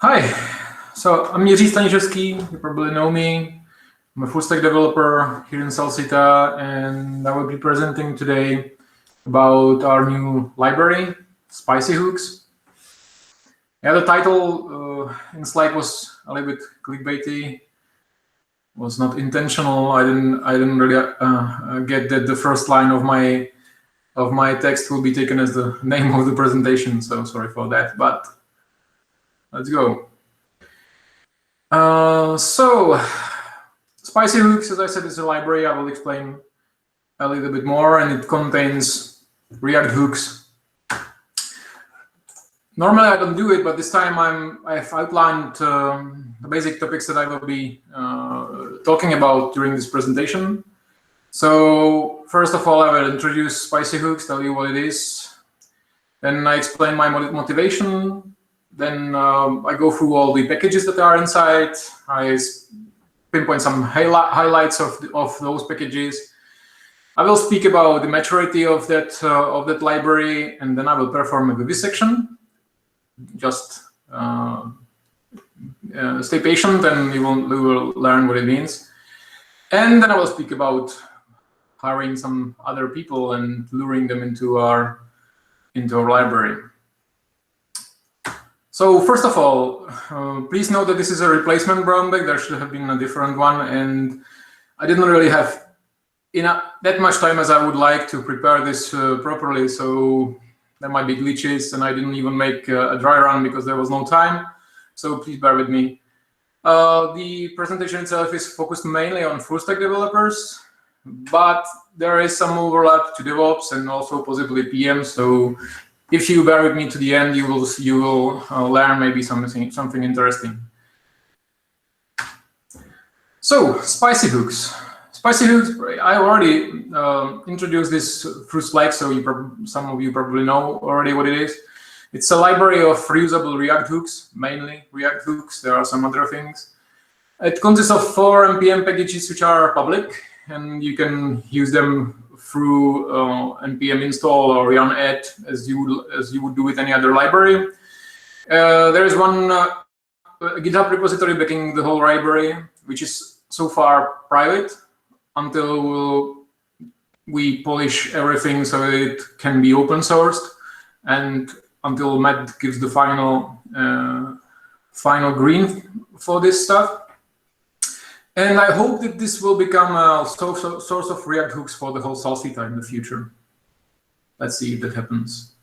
Hi, so I'm Jiří Staniševský, you probably know me. I'm a full stack developer here in Salsita, and I will be presenting today about our new library, Spicy Hooks. Yeah, the title in slide was a little bit clickbaity. Was not intentional. I didn't really get that the first line of my text will be taken as the name of the presentation. So sorry for that, but let's go. So Spicy Hooks, as I said, is a library. I will explain a little bit more, and it contains React hooks. Normally I don't do it, but this time I've outlined the basic topics that I will be talking about during this presentation. So first of all, I will introduce Spicy Hooks, tell you what it is. Then I explain my motivation. Then I go through all the packages that are inside. I pinpoint some highlights of those packages. I will speak about the maturity of that library, and then I will perform a vivisection. Just stay patient, and we will learn what it means. And then I will speak about hiring some other people and luring them into our library. So first of all, please note that this is a replacement brown bag. There should have been a different one, and I didn't really have that much time as I would like to prepare this properly. So there might be glitches, and I didn't even make a dry run because there was no time. So please bear with me. The presentation itself is focused mainly on full stack developers, but there is some overlap to DevOps and also possibly PM. So if you bear with me to the end, you will learn maybe something interesting. So Spicy Hooks. Spicy Hooks, I already introduced this through slides, so some of you probably know already what it is. It's a library of reusable React hooks, mainly React hooks. There are some other things. It consists of 4 npm packages which are public, and you can use them through npm install or yarn add as you would do with any other library. There is one GitHub repository backing the whole library, which is so far private, until we polish everything so it can be open sourced, and until Matt gives the final green for this stuff. And I hope that this will become a source of React hooks for the whole Salsita in the future. Let's see if that happens.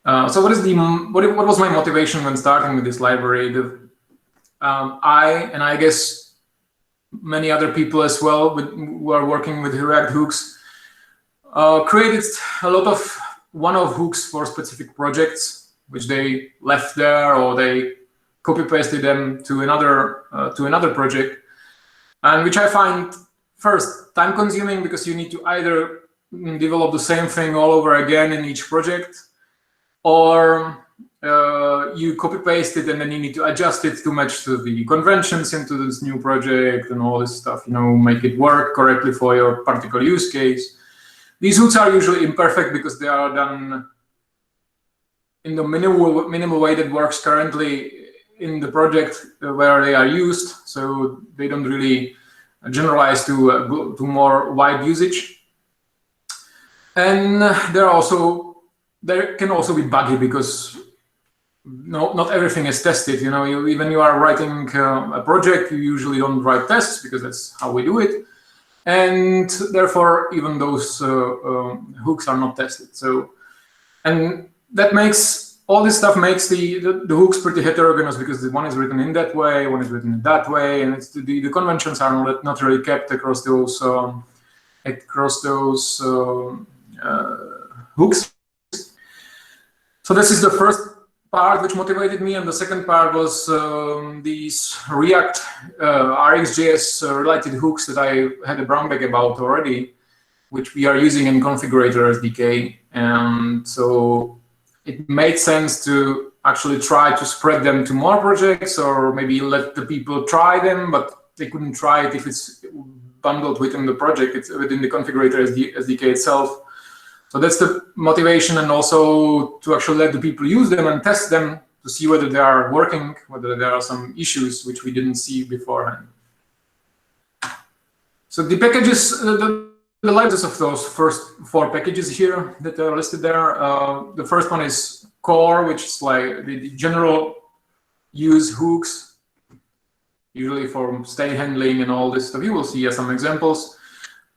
So what was my motivation when starting with this library? I guess many other people as well who are working with React hooks created a lot of one-off hooks for specific projects, which they left there or they copy-pasted them to another project, and which I find first time-consuming because you need to either develop the same thing all over again in each project, or you copy-paste it and then you need to adjust it to match to the conventions into this new project and all this stuff, make it work correctly for your particular use case. These hooks are usually imperfect because they are done in the minimal way that works currently in the project where they are used, so they don't really generalize to more wide usage. And there can also be buggy because not everything is tested. Even you are writing a project, you usually don't write tests because that's how we do it, and therefore even those hooks are not tested. So, and that makes all this stuff makes the hooks pretty heterogeneous because one is written in that way, one is written in that way, and the conventions are not really kept across those hooks. So this is the first part which motivated me, and the second part was these React RxJS related hooks that I had a brown bag about already, which we are using in Configurator SDK, and so it made sense to actually try to spread them to more projects, or maybe let the people try them, but they couldn't try it if it's bundled within the project, it's within the Configurator SDK itself. So that's the motivation, and also to actually let the people use them and test them to see whether they are working, whether there are some issues which we didn't see beforehand. So the packages, the libraries of those first 4 packages here that are listed there. The first one is core, which is like the general use hooks, usually for state handling and all this stuff. You will see some examples.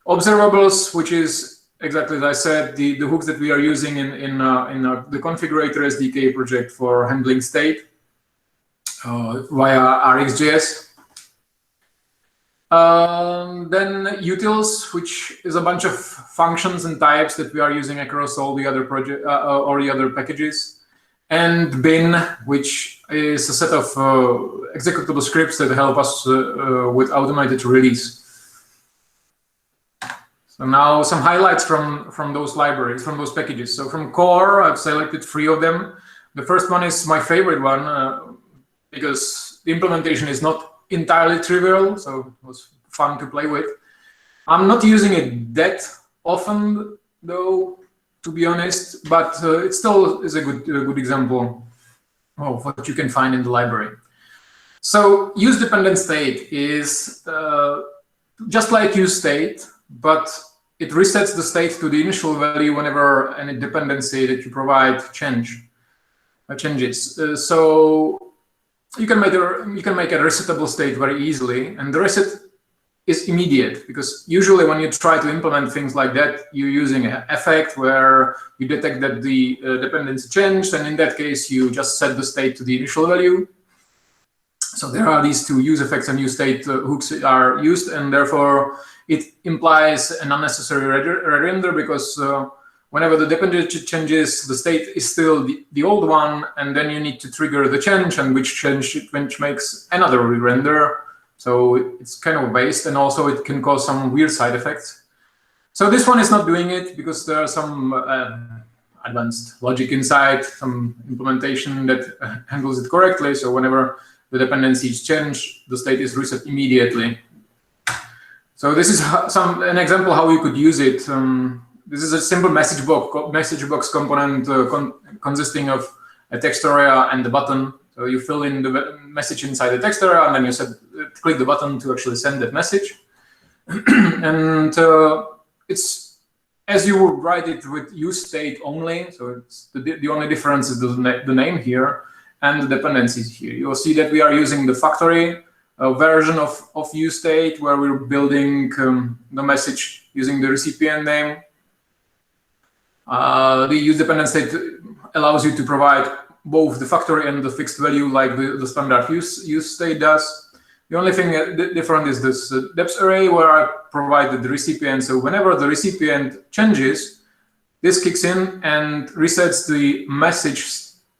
Observables, which is exactly as I said, the hooks that we are using in the configurator SDK project for handling state via RxJS. Then utils, which is a bunch of functions and types that we are using across all the other project or the other packages, and bin, which is a set of executable scripts that help us with automated release. So now some highlights from those libraries, from those packages. So from core, I've selected 3 of them. The first one is my favorite one because the implementation is not entirely trivial, so it was fun to play with. I'm not using it that often, though, to be honest, but it still is a good example of what you can find in the library. So use-dependent state is just like useState, but it resets the state to the initial value whenever any dependency that you provide changes. So you can make a resetable state very easily, and the reset is immediate, because usually when you try to implement things like that, you're using an effect where you detect that the dependency changed, and in that case, you just set the state to the initial value. So there are these 2 use effects and use state hooks are used, and therefore it implies an unnecessary render, because whenever the dependency changes, the state is still the old one, and then you need to trigger the change, and which makes another re-render. So it's kind of a waste, and also it can cause some weird side effects. So this one is not doing it because there are some advanced logic inside, some implementation that handles it correctly. So whenever the dependency is changed, the state is reset immediately. So this is an example how you could use it. This is a simple message box component consisting of a text area and the button. So you fill in the message inside the text area, and then you click the button to actually send that message. And it's as you would write it with use state only. So it's the only difference is the name here and the dependencies here. You will see that we are using the factory version of use state, where we're building the message using the recipient name. The use dependent state allows you to provide both the factory and the fixed value like the standard use state does. The only thing different is this depth array, where I provided the recipient. So whenever the recipient changes, this kicks in and resets the message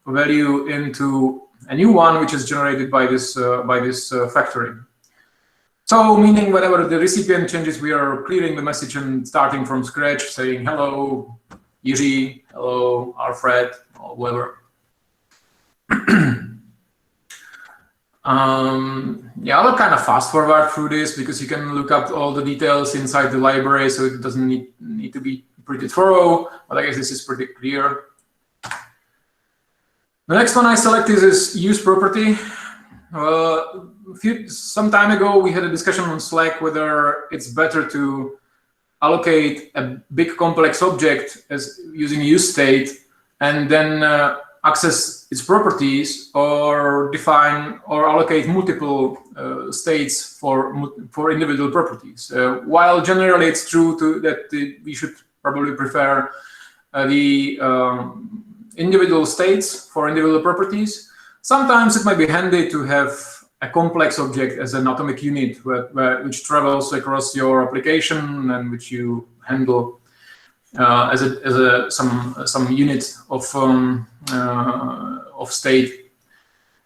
value into a new one, which is generated by this factory. So meaning whenever the recipient changes, we are clearing the message and starting from scratch, saying hello, Jiří, hello, Alfred, or whoever. Yeah, I will kind of fast forward through this because you can look up all the details inside the library, so it doesn't need to be pretty thorough, but I guess this is pretty clear. The next one I selected is use property. Some time ago, we had a discussion on Slack whether it's better to allocate a big complex object as using use state and then access its properties, or define or allocate multiple states for individual properties. While generally it's true that we should probably prefer the individual states for individual properties, sometimes it might be handy to have a complex object as an atomic unit which travels across your application and which you handle as some unit of state.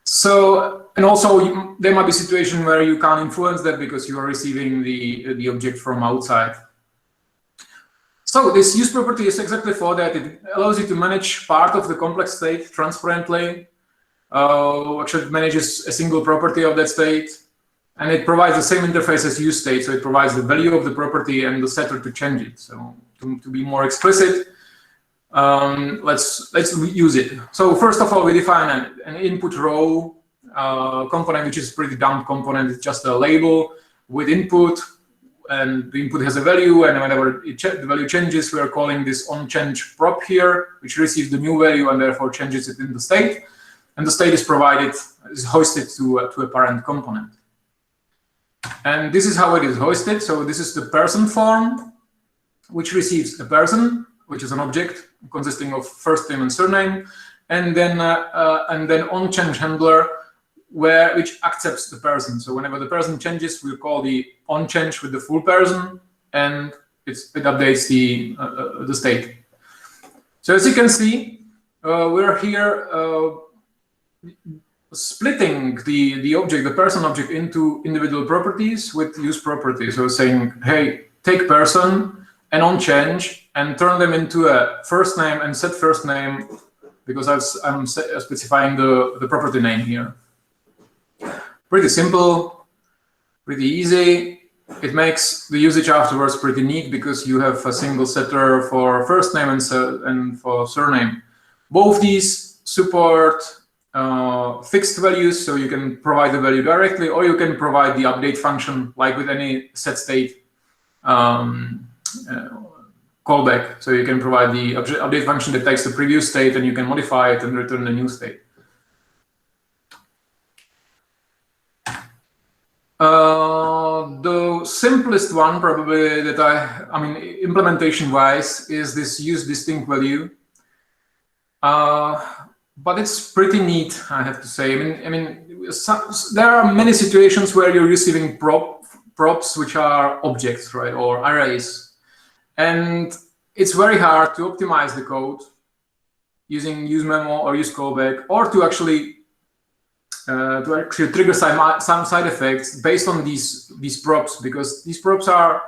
So, and also there might be a situation where you can't influence that because you are receiving the object from outside. So this use property is exactly for that. It allows you to manage part of the complex state transparently. Actually, it manages a single property of that state, and it provides the same interface as use state. So it provides the value of the property and the setter to change it. So to be more explicit, Let's use it. So first of all, we define an input row component, which is a pretty dumb component. It's just a label with input, and the input has a value, and whenever the value changes, we are calling this onChange prop here, which receives the new value and therefore changes it in the state. And the state is hoisted to a parent component. And this is how it is hoisted. So this is the person form, which receives a person, which is an object consisting of first name and surname, and then onChange handler, which accepts the person. So whenever the person changes, we'll call the onChange with the full person, and it updates the state. So as you can see, we're here splitting the object, the person object, into individual properties with use properties. So saying, hey, take person and onChange and turn them into a first name and set first name, because I'm specifying the property name here. Pretty simple, pretty easy. It makes the usage afterwards pretty neat because you have a single setter for first name and for surname. Both these support fixed values, so you can provide the value directly, or you can provide the update function, like with any set state callback. So you can provide the update function that takes the previous state, and you can modify it and return the new state. The simplest one, probably, that I mean, implementation-wise, is this UseDistinctValue. But it's pretty neat, I have to say. I mean, there are many situations where you're receiving props which are objects, right, or arrays, and it's very hard to optimize the code using useMemo or useCallback, or to actually trigger some side effects based on these props, because these props are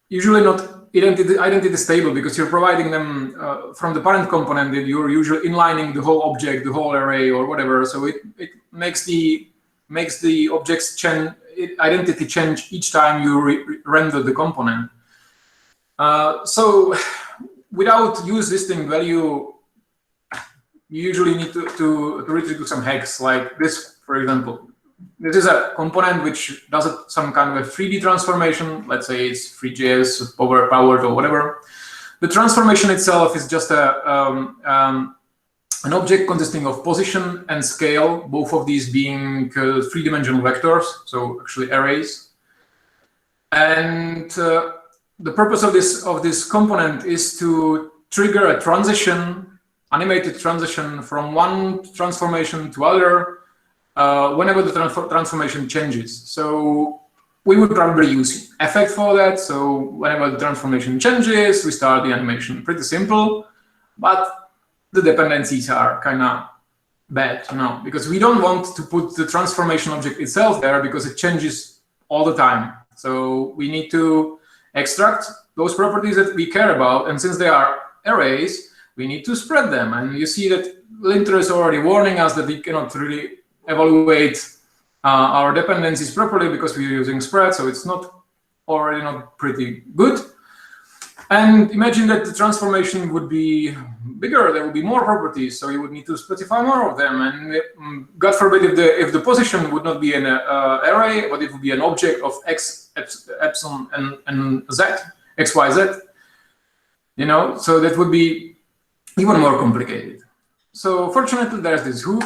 usually not identity stable, because you're providing them from the parent component, that you're usually inlining the whole object, the whole array, or whatever. So it makes the objects identity change each time you render the component. So without UseDistinctValue, you usually need to really do some hacks like this, for example. This is a component which does some kind of a 3D transformation. Let's say it's Free.js, powered or whatever. The transformation itself is just an object consisting of position and scale, both of these being three-dimensional vectors, so actually arrays. And the purpose of this component is to trigger a transition, animated transition from one transformation to other, whenever the transformation changes. So we would probably use effect for that. So whenever the transformation changes, we start the animation. Pretty simple, but the dependencies are kind of bad, because we don't want to put the transformation object itself there, because it changes all the time. So we need to extract those properties that we care about, and since they are arrays, we need to spread them. And you see that Linter is already warning us that we cannot really evaluate our dependencies properly because we're using spread, so it's already not pretty good. And imagine that the transformation would be bigger, there would be more properties, so you would need to specify more of them. And God forbid if the position would not be an array, but it would be an object of x, epsilon, and z, x, y, z. So that would be even more complicated. So fortunately, there's this hook,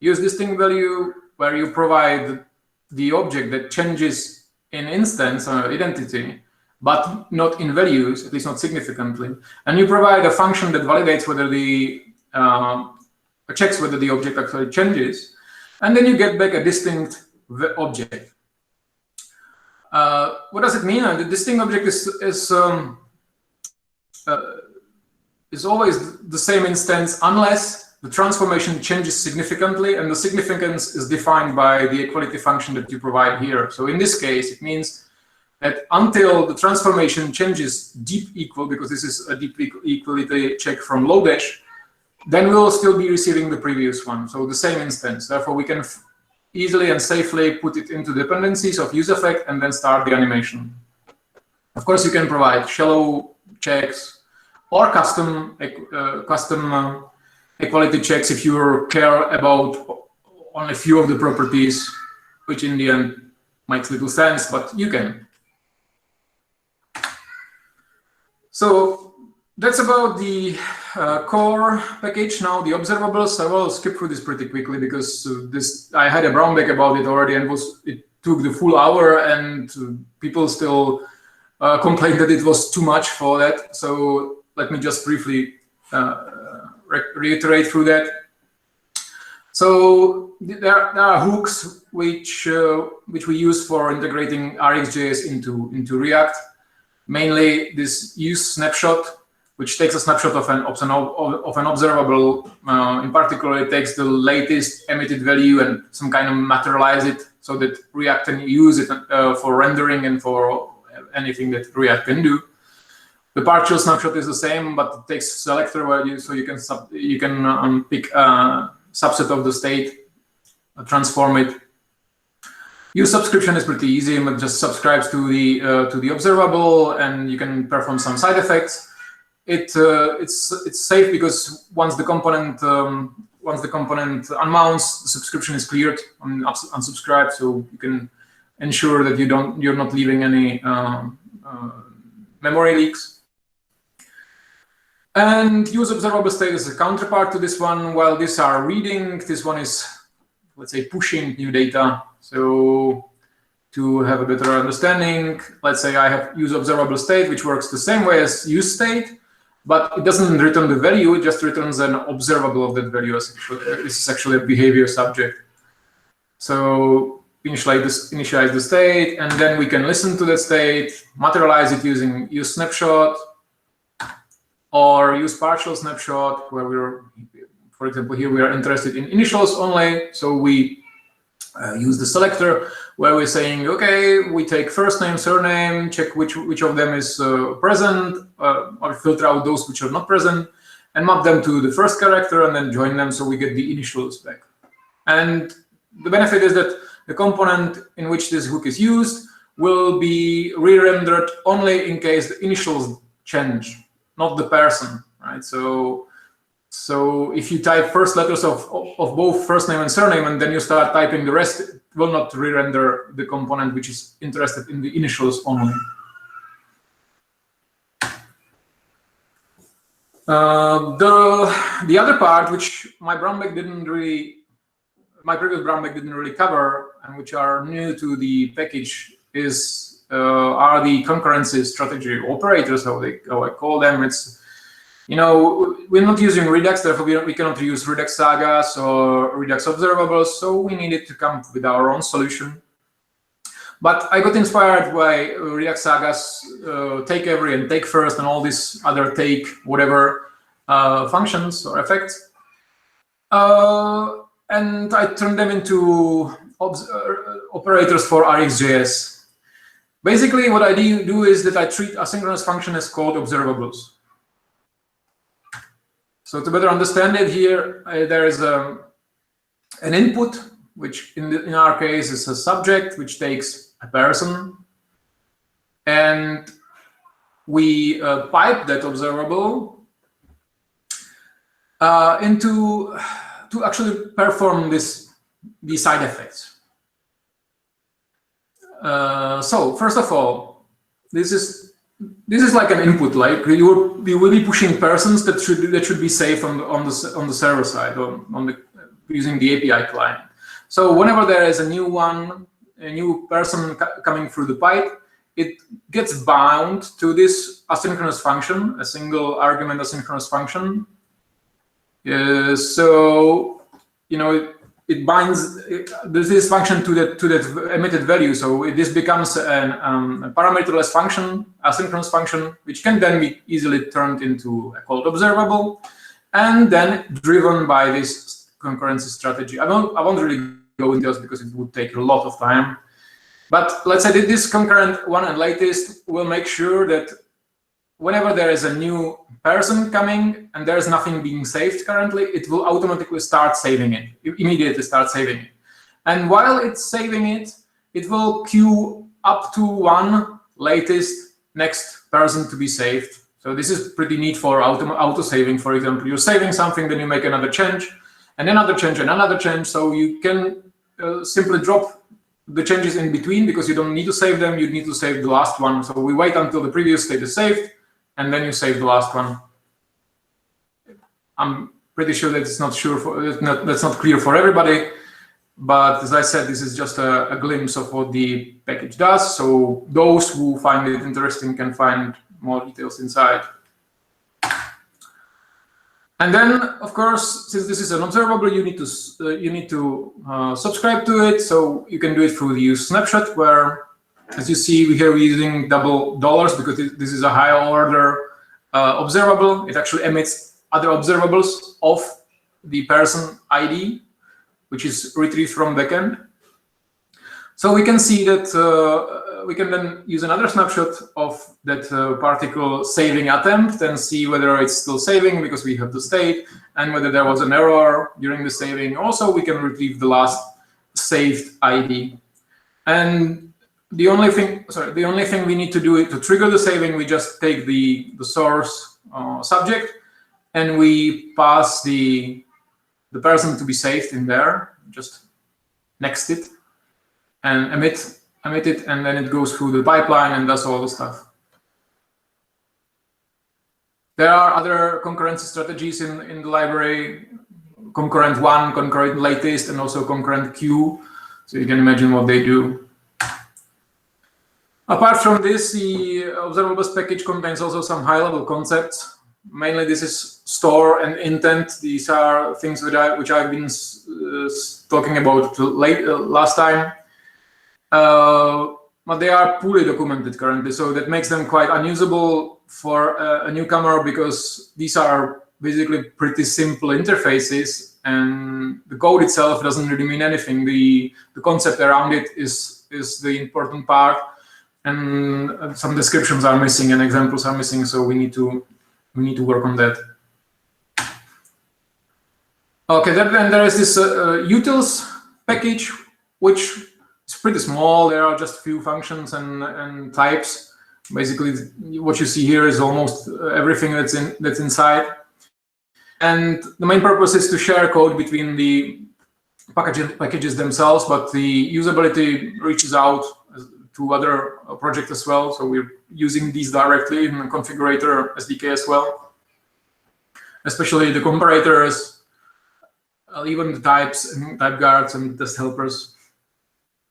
UseDistinctValue, where you provide the object that changes in instance or identity, but not in values, at least not significantly. And you provide a function that validates whether checks whether the object actually changes, and then you get back a distinct object. What does it mean? The distinct object is always the same instance unless the transformation changes significantly, and the significance is defined by the equality function that you provide here. So in this case, it means that until the transformation changes deep equal, because this is a deep equality check from Lodash, then we'll still be receiving the previous one, so the same instance. Therefore, we can easily and safely put it into dependencies of useEffect and then start the animation. Of course, you can provide shallow checks, or custom equality checks if you care about only a few of the properties, which in the end makes little sense, but you can. So that's about the core package. Now the observables, I will skip through this pretty quickly because I had a brown bag about it already, and it took the full hour, and people still complained that it was too much for that. So let me just briefly reiterate through that. So there are hooks which we use for integrating RxJS into React. Mainly this use snapshot, which takes a snapshot of an observable. In particular, it takes the latest emitted value and some kind of materialize it so that React can use it for rendering and for anything that React can do. The partial snapshot is the same, but it takes selector value, so you can pick a subset of the state, transform it. Use subscription is pretty easy. It just subscribes to the observable, and you can perform some side effects. It's safe because once the component unmounts, the subscription is cleared and unsubscribed, so you can ensure that you're not leaving any memory leaks. And use observable state as a counterpart to this one. While these are reading, this one is, let's say, pushing new data. So to have a better understanding, let's say I have use observable state, which works the same way as use state, but it doesn't return the value, it just returns an observable of that value. This is actually a behavior subject. So initialize the state, and then we can listen to that state, materialize it using use snapshot, or use partial snapshot, where for example, here we are interested in initials only. So we use the selector where we're saying, okay, we take first name, surname, check which of them is present, or filter out those which are not present, and map them to the first character, and then join them so we get the initials back. And the benefit is that the component in which this hook is used will be re-rendered only in case the initials change, not the person, right? So if you type first letters of both first name and surname, and then you start typing the rest, it will not re-render the component which is interested in the initials only. The other part, which my previous brown bag didn't really cover, and which are new to the package, are the concurrency strategy operators, how I call them. It's, we're not using Redux, therefore we cannot use Redux sagas or Redux observables, so we needed to come up with our own solution. But I got inspired by Redux sagas, take every and take first, and all these other take whatever functions or effects. And I turned them into operators for RxJS. Basically, what I do is that I treat asynchronous function as called observables. So to better understand it, here there is an input, which in our case is a subject, which takes a person, and we pipe that observable to actually perform these side effects. So first of all, this is like an input. Like you will be pushing persons that should be safe on the server side, using the API client. So whenever there is a new person coming through the pipe, it gets bound to this asynchronous function, a single argument asynchronous function. So it binds this function to that emitted value. So this becomes a parameterless function, asynchronous function, which can then be easily turned into a called observable, and then driven by this concurrency strategy. I won't really go into this because it would take a lot of time. But let's say that this concurrent one and latest will make sure that whenever there is a new person coming and there is nothing being saved currently, it will automatically start saving it, immediately start saving it. And while it's saving it, it will queue up to one latest next person to be saved. So this is pretty neat for auto-saving, for example. You're saving something, then you make another change, and another change, and another change. So you can simply drop the changes in between because you don't need to save them. You need to save the last one. So we wait until the previous state is saved, and then you save the last one. I'm pretty sure that it's that's not clear for everybody. But as I said, this is just a glimpse of what the package does. So those who find it interesting can find more details inside. And then, of course, since this is an observable, you need to subscribe to it. So you can do it through the use snapshot, where, as you see, here we're using double dollars because this is a higher order observable. It actually emits other observables of the person ID, which is retrieved from backend. So we can see that we can then use another snapshot of that particle saving attempt and see whether it's still saving because we have the state and whether there was an error during the saving. Also, we can retrieve the last saved ID. And the only thing we need to do to trigger the saving, we just take the source subject and we pass the person to be saved in there, just next it, and emit it, and then it goes through the pipeline and does all the stuff. There are other concurrency strategies in the library, concurrent one, concurrent latest, and also concurrent queue. So you can imagine what they do. Apart from this, the Observables package contains also some high-level concepts. Mainly this is store and intent. These are things which I've been talking about last time. But they are poorly documented currently, so that makes them quite unusable for a newcomer because these are basically pretty simple interfaces and the code itself doesn't really mean anything. The concept around it is the important part, and some descriptions are missing and examples are missing, so we need to work on that. Okay, then there is this Utils package, which is pretty small. There are just a few functions and types. Basically, what you see here is almost everything that's inside. And the main purpose is to share code between the packages themselves, but the usability reaches out to other projects as well. So we're using these directly in the configurator SDK as well, especially the comparators, even the types and type guards and test helpers.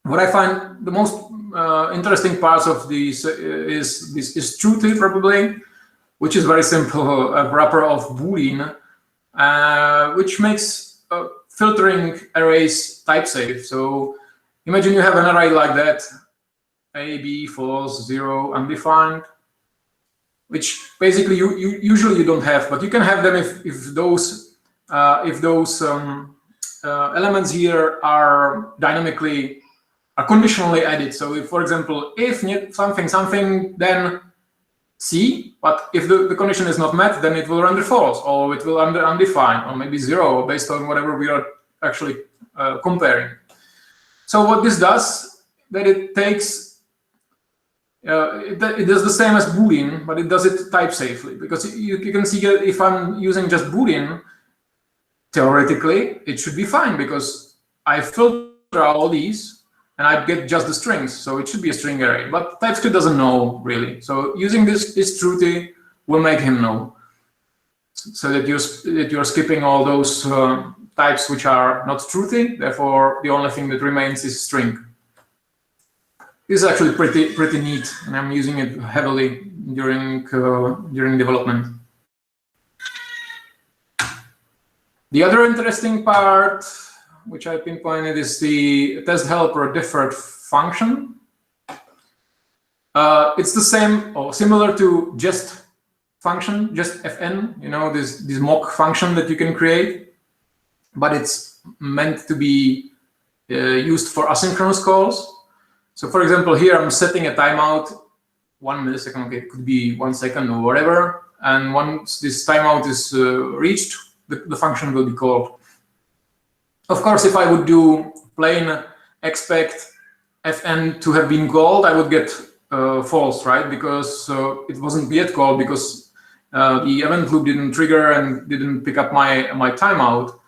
What I find the most interesting parts of these is Truthy, probably, which is very simple, a wrapper of Boolean, which makes filtering arrays type safe. So imagine you have an array like that, A, B, false, 0, undefined, which basically usually you don't have, but you can have them if those elements here are conditionally added. So if, for example, if something, then C, but if the condition is not met, then it will render false, or it will render undefined, or maybe 0, based on whatever we are actually comparing. So what this does, that it takes, it does the same as Boolean, but it does it type safely, because you can see that if I'm using just Boolean, theoretically, it should be fine, because I filter all these, and I get just the strings, so it should be a string array. But TypeScript doesn't know, really. So using this Truthy will make him know, so that you're skipping all those types which are not Truthy. Therefore, the only thing that remains is string. This is actually pretty neat, and I'm using it heavily during development. The other interesting part, which I pinpointed, is the test helper deferred function. It's the same or similar to just function, just fn, this mock function that you can create, but it's meant to be used for asynchronous calls. So for example, here I'm setting a timeout, 1 millisecond, okay, it could be 1 second or whatever, and once this timeout is reached, the function will be called. Of course, if I would do plain expect fn to have been called, I would get false, right? Because it wasn't yet called, because the event loop didn't trigger and didn't pick up my timeout.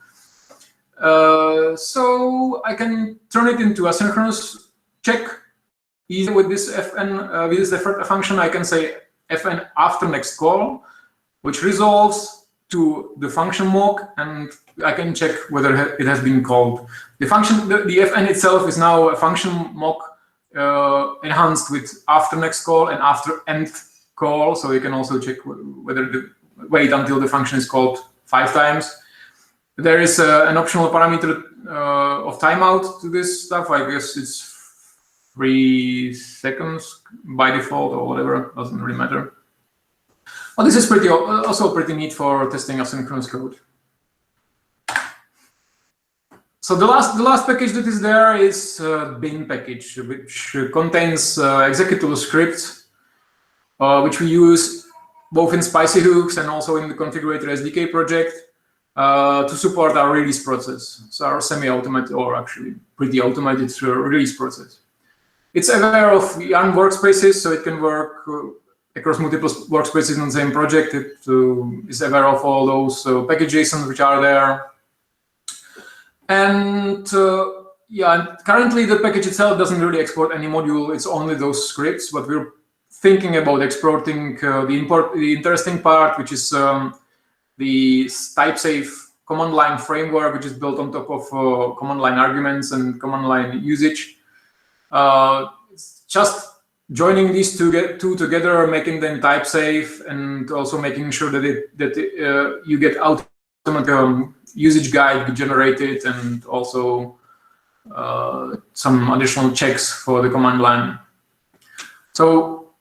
So I can turn it into asynchronous check easy with this fn with this effort function. I can say fn after next call, which resolves to the function mock, and I can check whether it has been called. The function, the fn itself is now a function mock enhanced with after next call and after nth call, so you can also check whether wait until the function is called 5 times. There is an optional parameter of timeout to this stuff. I guess it's 3 seconds by default or whatever, doesn't really matter. Well, this is also pretty neat for testing asynchronous code. So the last package that is there is bin package, which contains executable scripts, which we use both in Spicy Hooks and also in the Configurator SDK project to support our release process. So our semi-automated, or actually pretty automated release process. It's aware of Yarn workspaces, so it can work across multiple workspaces in the same project. It is aware of all those package JSONs which are there. And yeah, currently the package itself doesn't really export any module. It's only those scripts, but we're thinking about exporting the interesting part, which is the type-safe command line framework, which is built on top of command line arguments and command line usage. It's just joining these two together, making them type-safe, and also making sure that you get automatic usage guide generated, and also some additional checks for the command line. So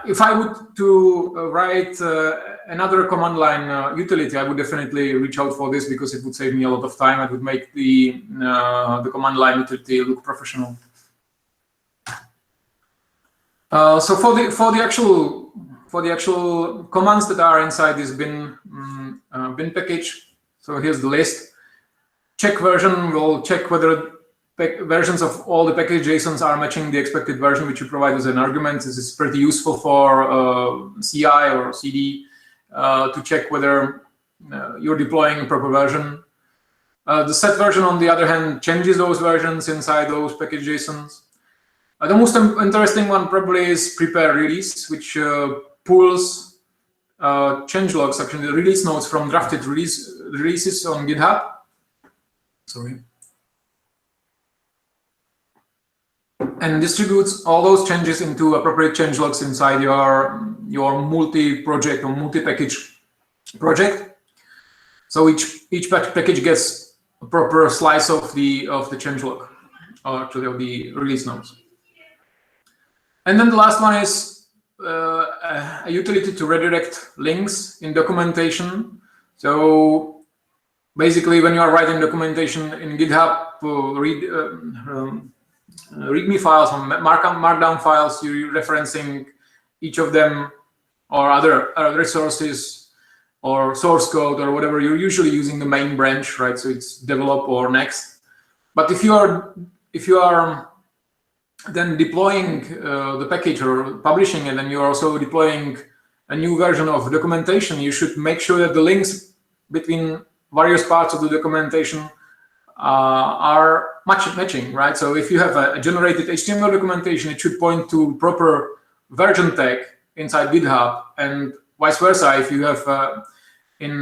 if I would to write another command line utility, I would definitely reach out for this because it would save me a lot of time. It would make the command line utility look professional. So for the actual commands that are inside this bin package, so here's the list. Check version will check whether versions of all the package JSONs are matching the expected version which you provide as an argument. This is pretty useful for CI or CD to check whether you're deploying a proper version. The set version, on the other hand, changes those versions inside those package JSONs. The most interesting one probably is prepare release, which pulls changelogs, actually the release notes from drafted releases on GitHub. Sorry. And distributes all those changes into appropriate changelogs inside your multi-project or multi-package project. So each package gets a proper slice of the changelog, or actually of the release notes. And then the last one is a utility to redirect links in documentation. So basically, when you are writing documentation in GitHub, README files or markdown files, you're referencing each of them or other resources or source code or whatever. You're usually using the main branch, right? So it's develop or next. But if you are then deploying the package or publishing it, and you're also deploying a new version of documentation, you should make sure that the links between various parts of the documentation are matching, right? So if you have a generated HTML documentation, it should point to proper version tag inside GitHub, and vice versa. If you have in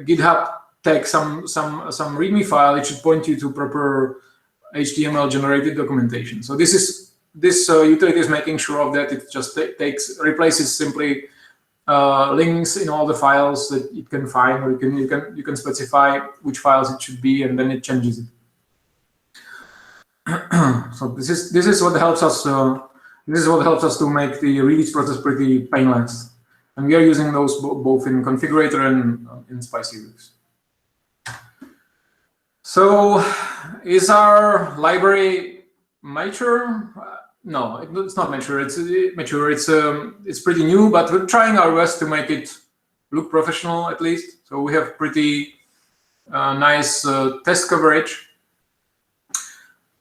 GitHub tag some README file, it should point you to proper HTML generated documentation. So this utility is making sure of that. It just replaces simply links in all the files that it can find, or you can specify which files it should be, and then it changes it. So this is what helps us. This is what helps us to make the release process pretty painless, and we are using those both in Configurator and in Spicy Hooks. So, is our library mature? No, it's not mature. It's mature. It's pretty new, but we're trying our best to make it look professional, at least. So we have pretty nice test coverage.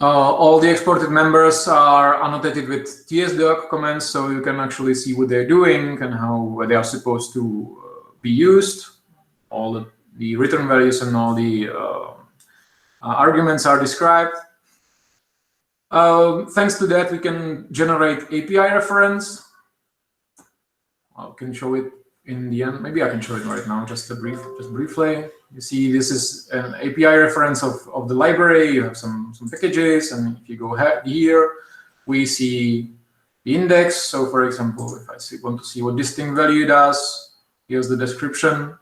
All the exported members are annotated with tsdoc comments, so you can actually see what they're doing and how they are supposed to be used. All the return values and all the arguments are described. Thanks to that, we can generate API reference. I can show it in the end. Maybe I can show it right now, just briefly. You see, this is an API reference of the library. You have some packages, and if you go here, we see the index. So, for example, if I want to see what DistinctValue does, here's the description.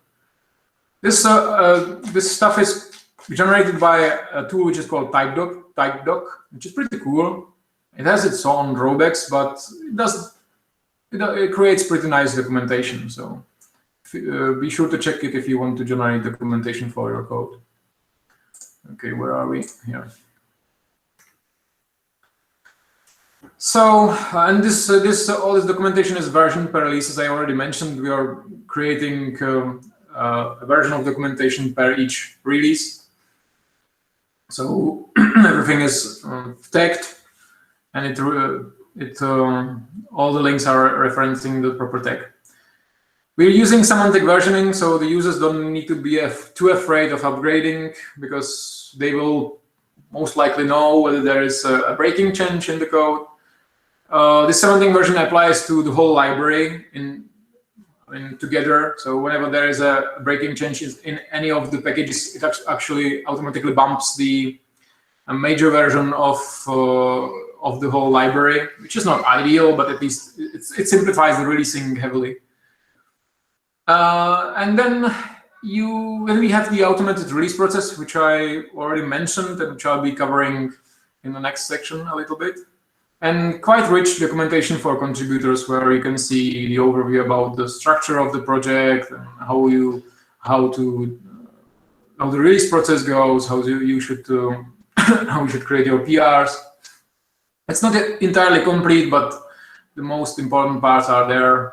This stuff is generated by a tool which is called TypeDoc, which is pretty cool. It has its own drawbacks, but it creates pretty nice documentation. So be sure to check it if you want to generate documentation for your code. Okay, where are we? Here. So, and all this documentation is version per release. As I already mentioned, we are creating a version of documentation per each release. So everything is tagged, and all the links are referencing the proper tag. We're using semantic versioning, so the users don't need to be too afraid of upgrading, because they will most likely know whether there is a breaking change in the code. This semantic version applies to the whole library together. So whenever there is a breaking change in any of the packages, it actually automatically bumps the major version of the whole library, which is not ideal, but at least it simplifies the releasing heavily. And then we have the automated release process, which I already mentioned and which I'll be covering in the next section a little bit. And quite rich documentation for contributors, where you can see the overview about the structure of the project, and how the release process goes, how you should create your PRs. It's not entirely complete, but the most important parts are there.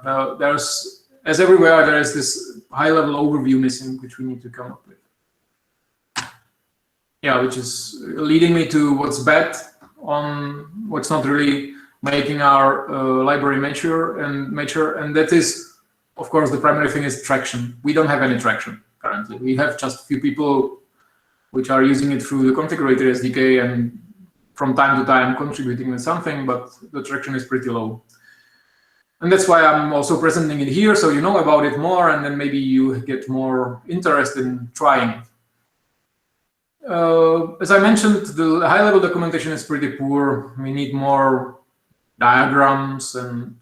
As everywhere, there is this high-level overview missing, which we need to come up with. Yeah, which is leading me to what's bad on what's not really making our library mature, and that is, of course, the primary thing is traction. We don't have any traction currently. We have just a few people which are using it through the configurator SDK and from time to time contributing with something, but the traction is pretty low. And that's why I'm also presenting it here, so you know about it more, and then maybe you get more interest in trying it. As I mentioned, the high-level documentation is pretty poor. We need more diagrams and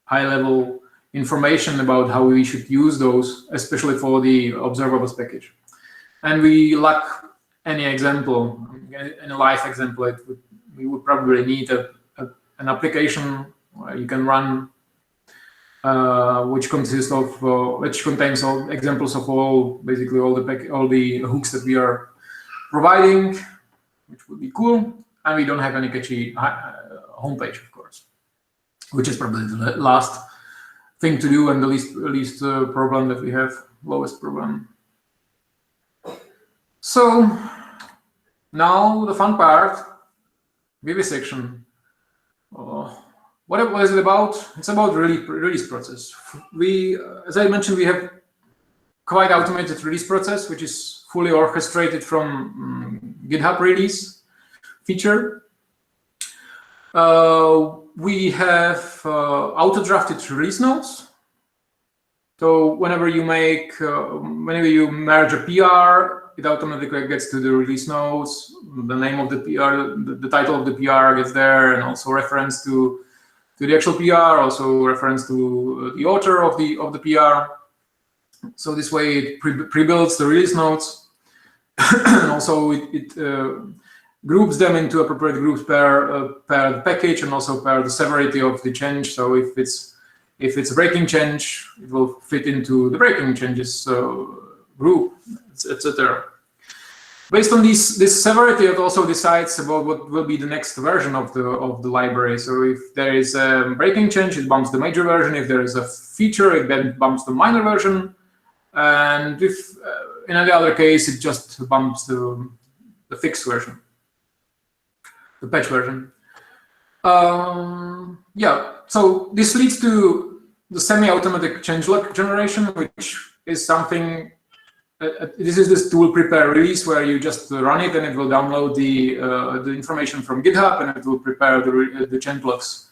high-level information about how we should use those, especially for the Observables package. And we lack any example, any live example. We would probably need an application where you can run, which contains all examples of basically all the hooks that we are providing, which would be cool. And we don't have any catchy homepage, of course, which is probably the last thing to do and the least problem that we have, lowest problem. So now the fun part, vivisection. What is it about? It's about release process. As I mentioned, we have quite automated release process, which is fully orchestrated from GitHub release feature. We have auto-drafted release notes. So whenever you merge a PR, it automatically gets to the release notes. The name of the PR, the title of the PR gets there, and also reference to the actual PR, also reference to the author of the PR. So this way it pre-builds the release notes, and also it groups them into appropriate groups per the package, and also per the severity of the change. So if it's a breaking change, it will fit into the breaking changes group, etc. Based on this severity, it also decides about what will be the next version of the library. So if there is a breaking change, it bumps the major version. If there is a feature, it then bumps the minor version. And if in any other case, it just bumps the fixed version, the patch version. Yeah, so this leads to the semi-automatic changelog generation, which is something. This is this tool prepare release where you just run it and it will download the information from GitHub and it will prepare the changelogs.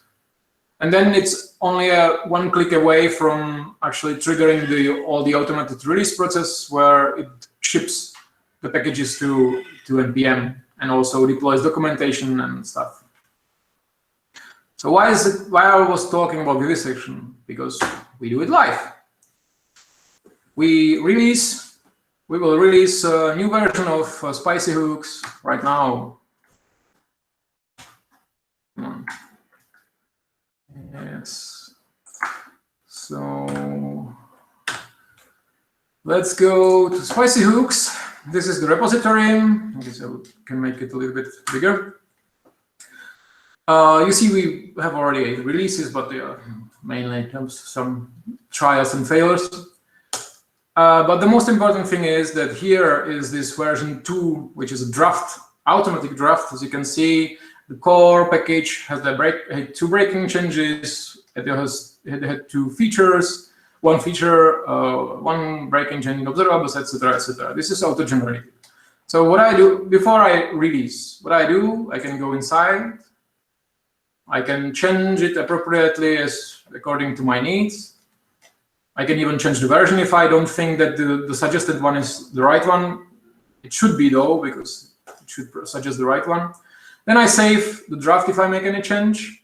And then it's only one click away from actually triggering all the automated release process where it ships the packages to npm and also deploys documentation and stuff. So why I was talking about vivisection? Because we do it live. We will release a new version of spicy hooks right now. Yes. So let's go to spicy hooks. This is the repository. I guess I can make it a little bit bigger. You see we have already releases, but they are mainly some trials and failures. But the most important thing is that here is this version 2, which is a draft, automatic draft. As you can see, the core package has had 2 breaking changes. It had 2 features, 1 feature, 1 breaking change in observables, etc., etc. This is auto-generated. So what I do before I release, I can go inside. I can change it appropriately according to my needs. I can even change the version if I don't think that the suggested one is the right one. It should be though, because it should suggest the right one. Then I save the draft if I make any change.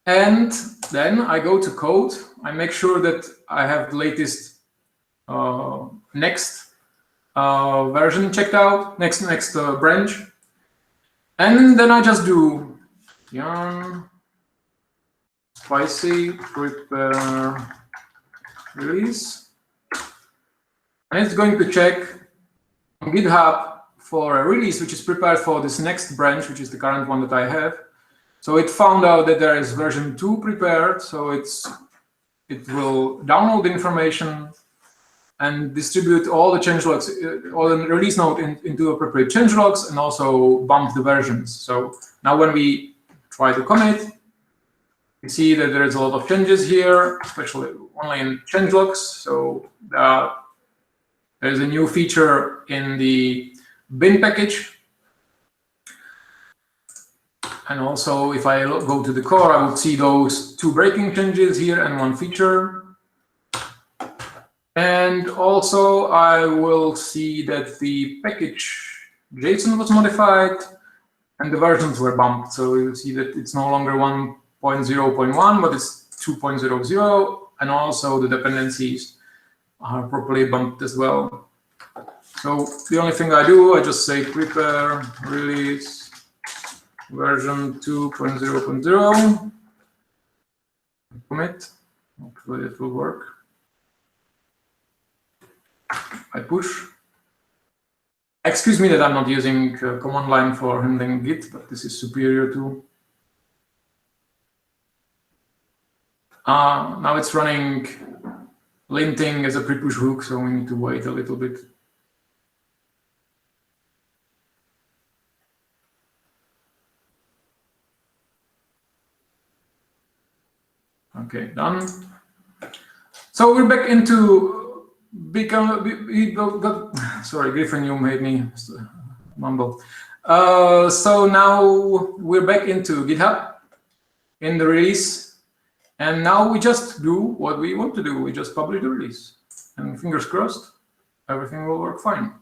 And then I go to code. I make sure that I have the latest next version checked out, next branch. And then I just do yarn spicy prepare release, and it's going to check on GitHub for a release which is prepared for this next branch, which is the current one that I have. So it found out that there is version 2 prepared, so it will download the information and distribute all the changelogs, all the release node into appropriate changelogs, and also bump the versions. So now when we try to commit, you see that there is a lot of changes here, especially only in changelogs. So there is a new feature in the bin package. And also, if I go to the core, I would see those 2 breaking changes here and 1 feature. And also, I will see that the package JSON was modified and the versions were bumped. So you see that it's no longer 1.0.1, but it's 2.00, and also the dependencies are properly bumped as well. So the only thing I do, I just say prepare release version 2.0.0, commit. Hopefully it will work. I push. Excuse me that I'm not using command line for handling Git, but this is superior to. Now it's running linting as a pre-push hook, so we need to wait a little bit. Okay, done. So we're back into sorry, Griffin, you made me mumble. So now we're back into GitHub in the release. And now we just do what we want to do. We just publish the release. And fingers crossed, everything will work fine.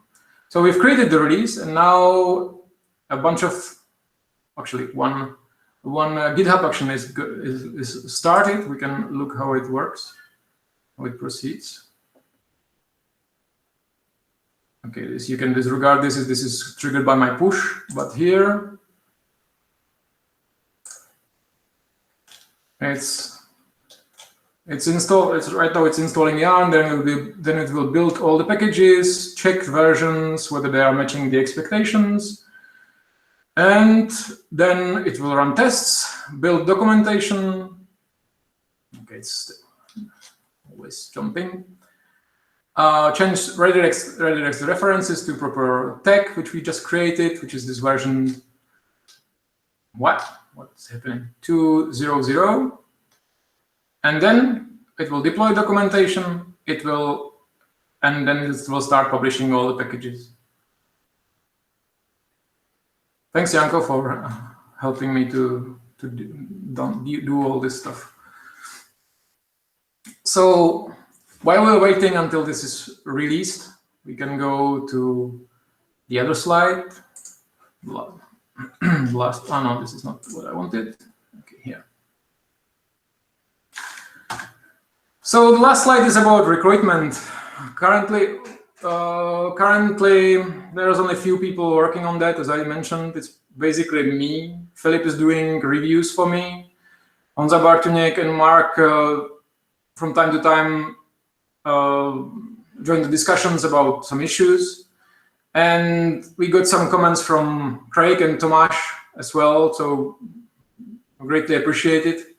So we've created the release, and now a bunch of, actually one GitHub action is started. We can look how it works, how it proceeds. Okay, this you can disregard this. This is triggered by my push, but here it's installed. Right now it's installing yarn. Then it will build all the packages, check versions whether they are matching the expectations, and then it will run tests, build documentation. Okay, it's always jumping. Redirects the references to proper tag which we just created, which is this version. What's happening? 2.0.0. And then it will deploy documentation. And then it will start publishing all the packages. Thanks, Janko, for helping me to do all this stuff. So while we're waiting until this is released, we can go to the other slide. Oh no, this is not what I wanted. Okay, here. So the last slide is about recruitment. Currently, there's only a few people working on that, as I mentioned. It's basically me. Philip is doing reviews for me. Honza Bartuněk and Mark from time to time join the discussions about some issues. And we got some comments from Craig and Tomáš as well, so greatly appreciate it.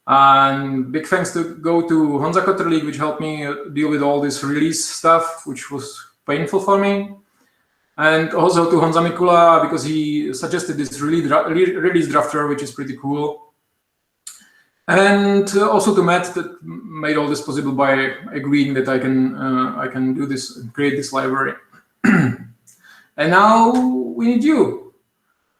And big thanks go to Honza Kotrlík, which helped me deal with all this release stuff, which was painful for me. And also to Honza Mikula, because he suggested this release drafter, which is pretty cool. And also to Matt, that made all this possible by agreeing that I can do this and create this library. And now we need you.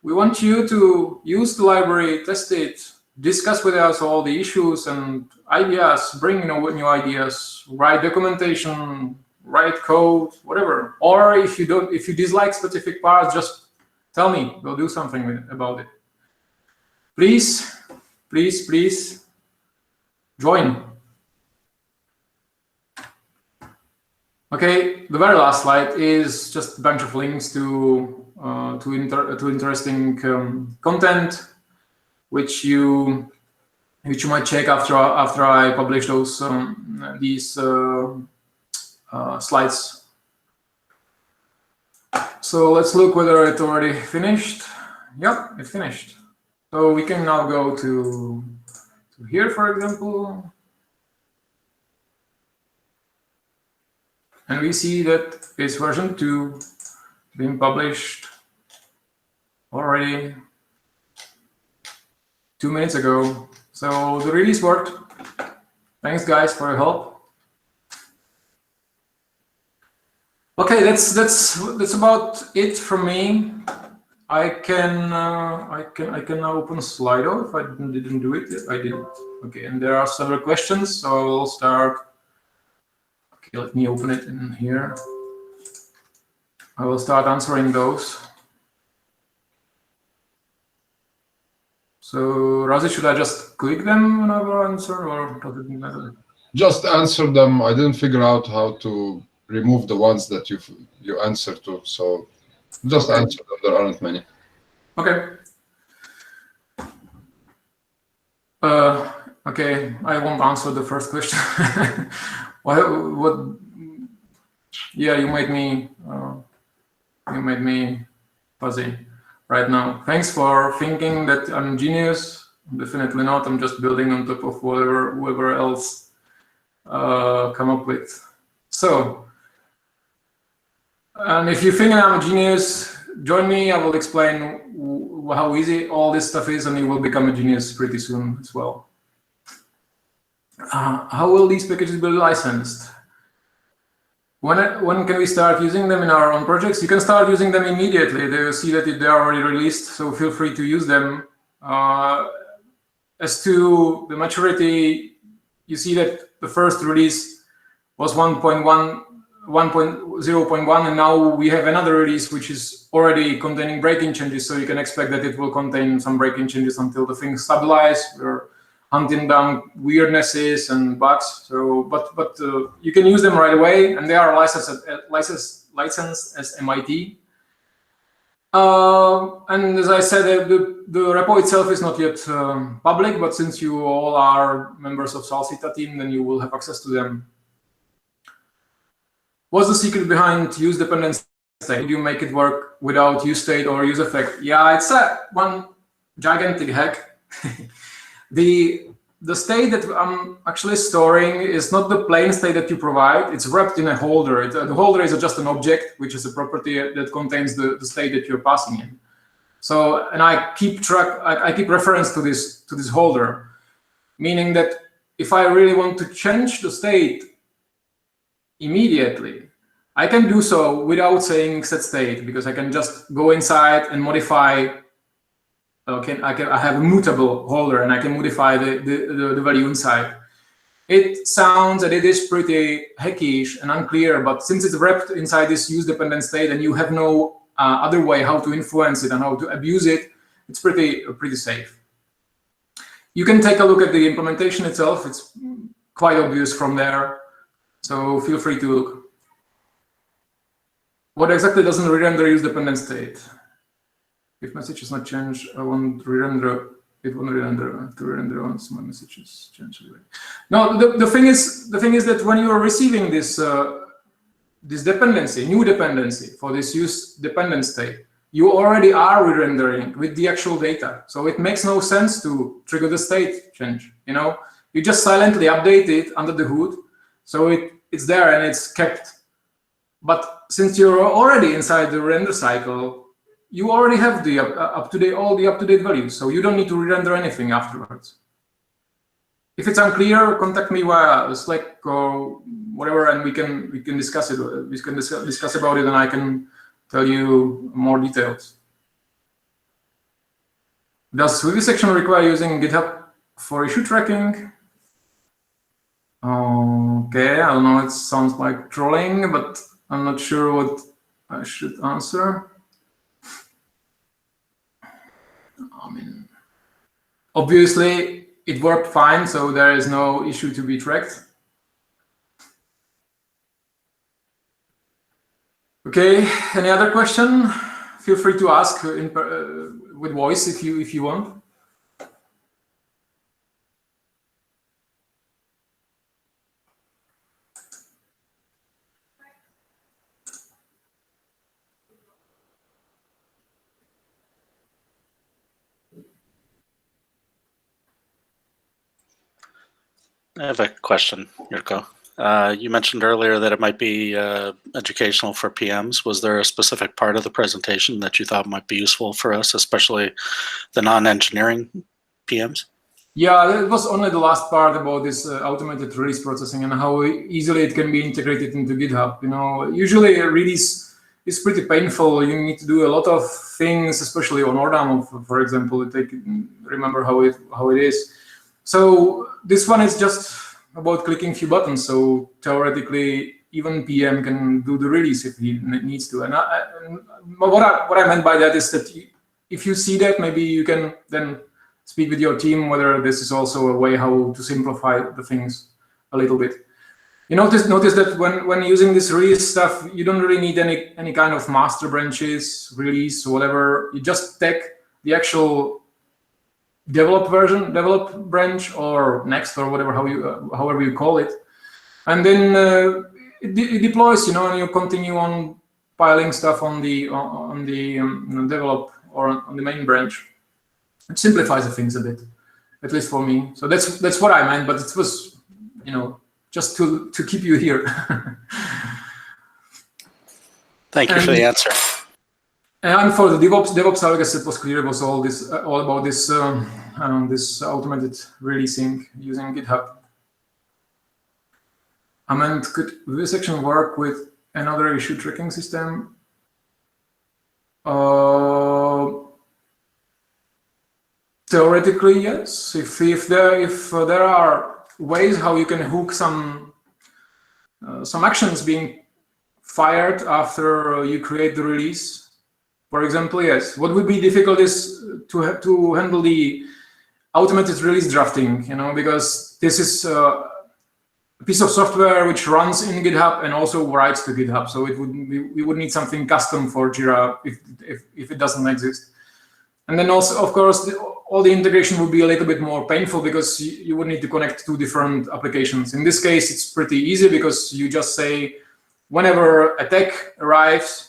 We want you to use the library, test it, discuss with us all the issues and ideas, bring new ideas, write documentation, write code, whatever. Or if you dislike specific parts, just tell me. We'll do something about it. Please, please, please join. Okay, the very last slide is just a bunch of links to interesting content, which you might check after I publish these slides. So let's look whether it already finished. Yep, it finished. So we can now go to here, for example. And we see that it's version 2 being published already 2 minutes ago. So the release worked. Thanks, guys, for your help. Okay, that's about it from me. I can now open Slido if I didn't do it yet. I didn't. Okay, and there are several questions, so I will start. Okay, let me open it in here. I will start answering those. So, Razi, should I just click them whenever I answer, or does it matter? Just answer them. I didn't figure out how to remove the ones that you answer to, so just answer them. There aren't many. Okay. Okay, I won't answer the first question. What? Yeah, you made me fuzzy right now. Thanks for thinking that I'm a genius. Definitely not. I'm just building on top of whoever else come up with. So, and if you think I'm a genius, join me. I will explain how easy all this stuff is, and you will become a genius pretty soon as well. How will these packages be licensed? When can we start using them in our own projects? You can start using them immediately. They will see that they are already released, so feel free to use them. As to the maturity, you see that the first release was 1.0.1, and now we have another release which is already containing breaking changes, so you can expect that it will contain some breaking changes until the things stabilize. We're hunting down weirdnesses and bugs. So, but you can use them right away, and they are licensed as MIT. And as I said, the repo itself is not yet public, but since you all are members of Salsita team, then you will have access to them. What's the secret behind use dependence state? Did you make it work without use state or use effect? Yeah, it's one gigantic hack. The state that I'm actually storing is not the plain state that you provide. It's wrapped in a holder. The holder is just an object, which is a property that contains the state that you're passing in. So, and I keep reference to this holder, meaning that if I really want to change the state immediately, I can do so without saying set state, because I can just go inside and modify. I have a mutable holder, and I can modify the value inside. It sounds that it is pretty hackish and unclear, but since it's wrapped inside this use-dependent state, and you have no other way how to influence it and how to abuse it, it's pretty safe. You can take a look at the implementation itself. It's quite obvious from there, so feel free to look. What exactly doesn't re-render use-dependent state? If message is not changed, I won't re-render. It won't re-render. To re-render once my message is changed. No, the thing is that when you are receiving this this dependency, new dependency for this use-dependent state, you already are re-rendering with the actual data. So it makes no sense to trigger the state change. You know, you just silently update it under the hood, so it's there and it's kept. But since you're already inside the render cycle, you already have the all the up-to-date values, so you don't need to re-render anything afterwards. If it's unclear, contact me via Slack or whatever, and we can discuss it. We can discuss about it, and I can tell you more details. Does vivisection require using GitHub for issue tracking? Okay, I don't know. It sounds like trolling, but I'm not sure what I should answer. I mean, obviously it worked fine, so there is no issue to be tracked. Okay, any other question? Feel free to ask with voice if you want. I have a question, Jirko. You mentioned earlier that it might be educational for PMs. Was there a specific part of the presentation that you thought might be useful for us, especially the non-engineering PMs? Yeah, it was only the last part about this automated release processing and how easily it can be integrated into GitHub. You know, usually a release is pretty painful. You need to do a lot of things, especially on ORDAM, for example. Remember how it is. So this one is just about clicking a few buttons. So theoretically, even PM can do the release if he needs to. And what I meant by that is that if you see that, maybe you can then speak with your team whether this is also a way how to simplify the things a little bit. You notice that when using this release stuff, you don't really need any kind of master branches, release, or whatever. You just take the actual develop branch or next or whatever, however you call it, and then it deploys, you know, and you continue on piling stuff on the develop or on the main branch. It simplifies the things a bit, at least for me. So that's what I meant, but it was, you know, just to keep you here. Thank you for the answer. And for the DevOps, I guess it was clear. It was all about this this automated releasing using GitHub. I meant, could vivisection work with another issue tracking system? Theoretically, yes. If there are ways how you can hook some actions being fired after you create the release. For example, yes. What would be difficult is to handle the automated release drafting, you know, because this is a piece of software which runs in GitHub and also writes to GitHub. So we would need something custom for Jira if it doesn't exist. And then also, of course, all the integration would be a little bit more painful because you would need to connect two different applications. In this case, it's pretty easy because you just say, whenever a tag arrives,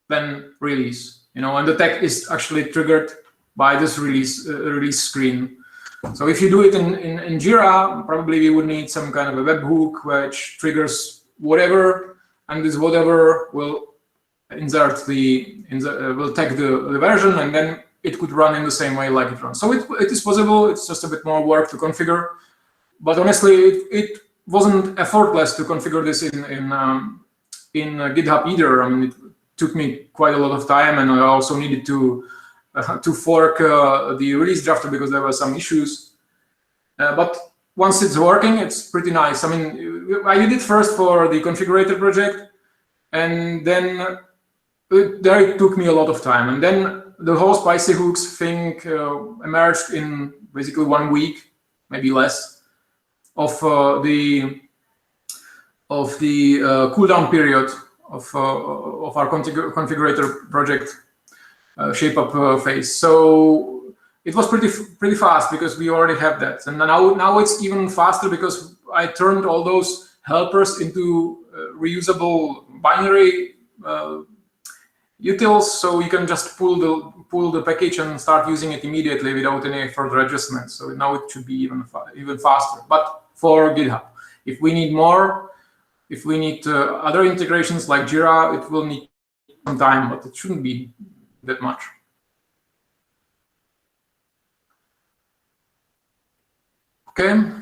then release, you know, and the tag is actually triggered by this release screen. So if you do it in Jira, probably we would need some kind of a webhook which triggers whatever, and this whatever will insert will take the version, and then it could run in the same way like it runs. So it is possible. It's just a bit more work to configure, but honestly, it wasn't effortless to configure this in GitHub either. I mean, it took me quite a lot of time, and I also needed to fork the release drafter because there were some issues. But once it's working, it's pretty nice. I mean, I did it first for the configurator project, and then there it took me a lot of time. And then the whole spicy hooks thing emerged in basically 1 week, maybe less, of the cooldown period of our configurator project shape up phase. So it was pretty fast because we already have that, and now it's even faster because I turned all those helpers into reusable binary utils, so you can just pull the package and start using it immediately without any further adjustments. So now it should be even faster. But for GitHub, if we need more, if we need other integrations like Jira, it will need some time, but it shouldn't be that much. Okay.